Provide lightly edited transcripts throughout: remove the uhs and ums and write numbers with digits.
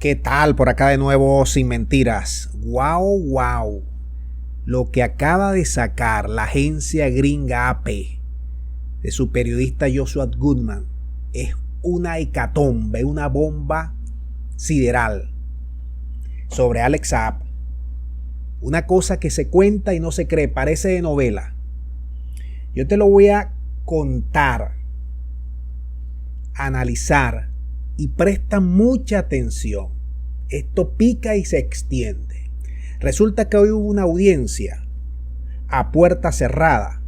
¿Qué tal? Por acá de nuevo, sin mentiras. Wow. Lo que acaba de sacar la agencia gringa AP de su periodista Joshua Goodman es una hecatombe, una bomba sideral sobre Alex Saab. Una cosa que se cuenta y no se cree, parece de novela. Yo te lo voy a contar, analizar y presta mucha atención. Esto pica y se extiende. Resulta que hoy hubo una audiencia a puerta cerrada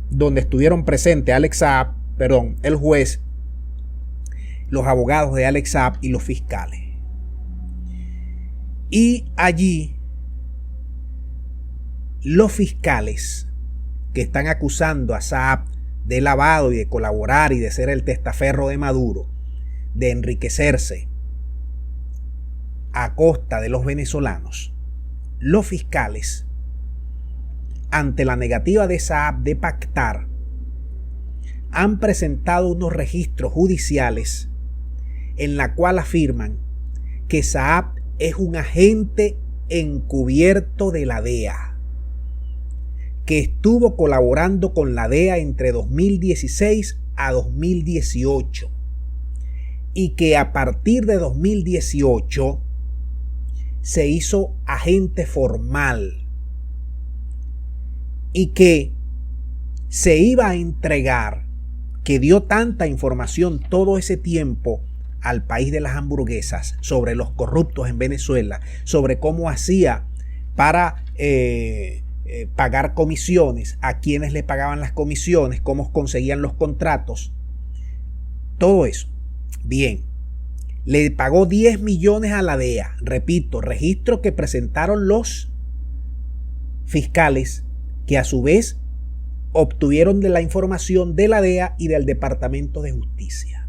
donde estuvieron presentes el juez, los abogados de Alex Saab y los fiscales. Y allí los fiscales que están acusando a Saab de lavado y de colaborar y de ser el testaferro de Maduro, de enriquecerse a costa de los venezolanos, los fiscales, ante la negativa de Saab de pactar, han presentado unos registros judiciales en la cual afirman que Saab es un agente encubierto de la DEA, que estuvo colaborando con la DEA entre 2016 a 2018 y que a partir de 2018 se hizo agente formal y que se iba a entregar, que dio tanta información todo ese tiempo al país de las hamburguesas sobre los corruptos en Venezuela, sobre cómo hacía para pagar comisiones, a quienes le pagaban las comisiones, cómo conseguían los contratos, todo eso. Bien, le pagó 10 millones a la DEA, repito, registro que presentaron los fiscales, que a su vez obtuvieron de la información de la DEA y del Departamento de Justicia.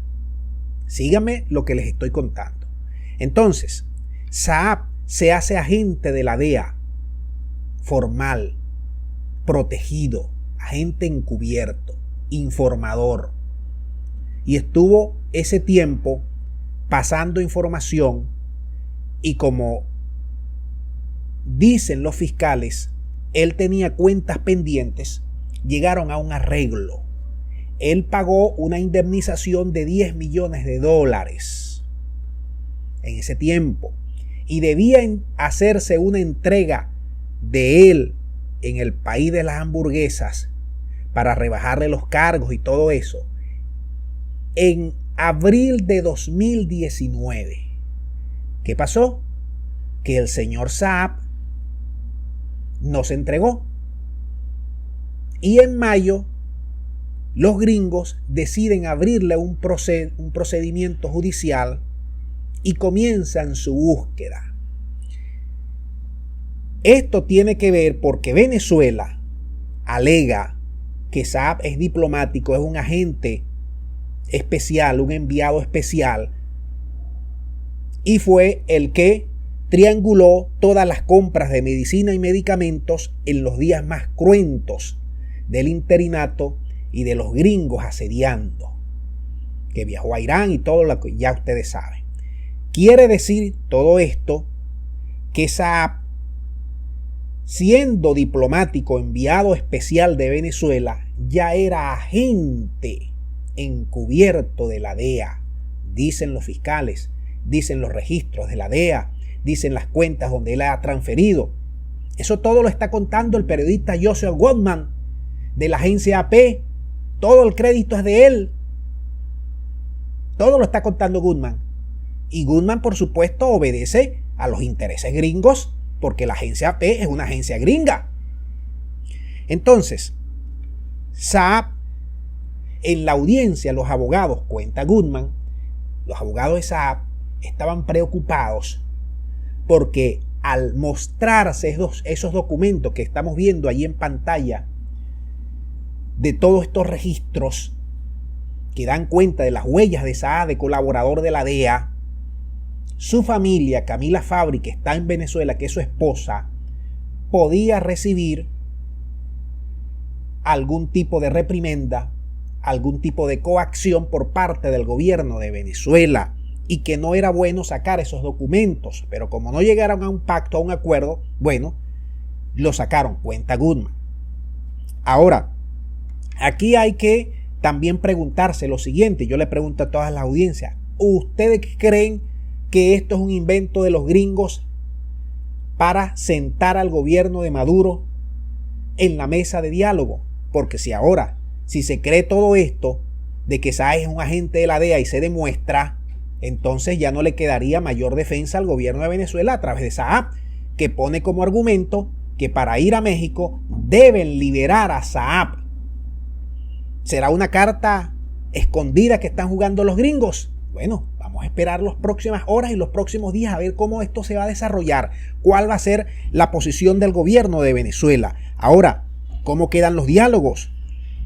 Síganme lo que les estoy contando. Entonces, Saab se hace agente de la DEA, formal, protegido, agente encubierto, informador, y estuvo ese tiempo pasando información, y como dicen los fiscales, él tenía cuentas pendientes, llegaron a un arreglo. Él pagó una indemnización de $10 millones en ese tiempo, y debía hacerse una entrega de él en el país de las hamburguesas para rebajarle los cargos y todo eso en abril de 2019. ¿Qué pasó? Que el señor Saab no se entregó, y en mayo los gringos deciden abrirle un procedimiento judicial y comienzan su búsqueda. Esto tiene que ver porque Venezuela alega que Saab es diplomático, es un agente especial, un enviado especial, y fue el que trianguló todas las compras de medicina y medicamentos en los días más cruentos del interinato y de los gringos asediando, que viajó a Irán y todo lo que ya ustedes saben. Quiere decir todo esto que Saab, siendo diplomático enviado especial de Venezuela, ya era agente encubierto de la DEA, dicen los fiscales, dicen los registros de la DEA, dicen las cuentas donde él ha transferido. Eso todo lo está contando el periodista Joshua Goodman de la agencia AP. Todo el crédito es de él. Todo lo está contando Goodman. Y Goodman, por supuesto, obedece a los intereses gringos, porque la agencia AP es una agencia gringa. Entonces, Saab, en la audiencia, los abogados, cuenta Goodman, los abogados de Saab estaban preocupados porque al mostrarse esos documentos que estamos viendo allí en pantalla, de todos estos registros que dan cuenta de las huellas de Saab, de colaborador de la DEA, su familia, Camila Fabri, que está en Venezuela, que es su esposa, podía recibir algún tipo de reprimenda, algún tipo de coacción por parte del gobierno de Venezuela y que no era bueno sacar esos documentos. Pero como no llegaron a un pacto, a un acuerdo, bueno, lo sacaron, cuenta Goodman. Ahora, aquí hay que también preguntarse lo siguiente. Yo le pregunto a todas las audiencias, ¿ustedes creen que esto es un invento de los gringos para sentar al gobierno de Maduro en la mesa de diálogo? Porque si se cree todo esto de que Sáenz es un agente de la DEA y se demuestra, entonces ya no le quedaría mayor defensa al gobierno de Venezuela a través de Saab, que pone como argumento que para ir a México deben liberar a Saab. ¿Será una carta escondida que están jugando los gringos? Bueno, vamos a esperar las próximas horas y los próximos días a ver cómo esto se va a desarrollar, cuál va a ser la posición del gobierno de Venezuela. Ahora, ¿cómo quedan los diálogos?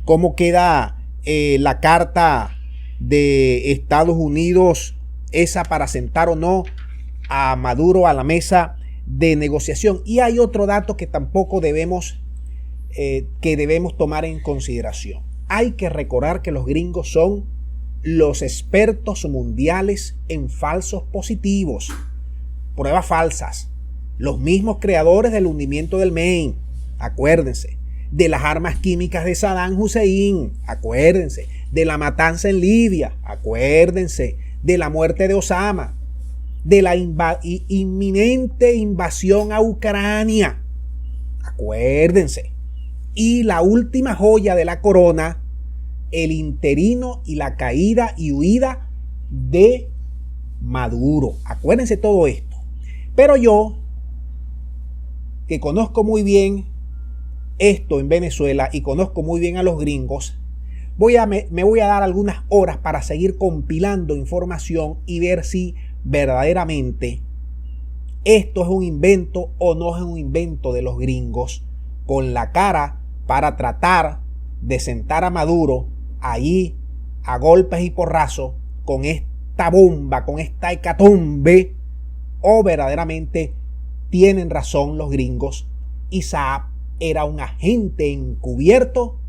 ¿Cómo queda la carta de Estados Unidos, esa para sentar o no a Maduro a la mesa de negociación? Y hay otro dato que tampoco debemos tomar en consideración. Hay que recordar que los gringos son los expertos mundiales en falsos positivos, pruebas falsas, los mismos creadores del hundimiento del Maine, acuérdense, de las armas químicas de Saddam Hussein, acuérdense, de la matanza en Libia, acuérdense, de la muerte de Osama, de la inminente invasión a Ucrania, acuérdense, y la última joya de la corona, el interino y la caída y huida de Maduro. Acuérdense todo esto. Pero yo, que conozco muy bien esto en Venezuela y conozco muy bien a los gringos, me voy a dar algunas horas para seguir compilando información y ver si verdaderamente esto es un invento o no es un invento de los gringos, con la cara para tratar de sentar a Maduro ahí a golpes y porrazos con esta bomba, con esta hecatombe, o verdaderamente tienen razón los gringos y Saab era un agente encubierto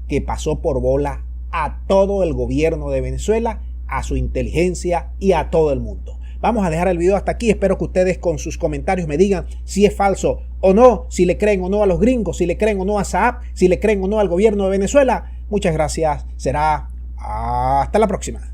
que pasó por bola a todo el gobierno de Venezuela, a su inteligencia y a todo el mundo. Vamos a dejar el video hasta aquí. Espero que ustedes con sus comentarios me digan si es falso o no, si le creen o no a los gringos, si le creen o no a Saab, si le creen o no al gobierno de Venezuela. Muchas gracias. Será hasta la próxima.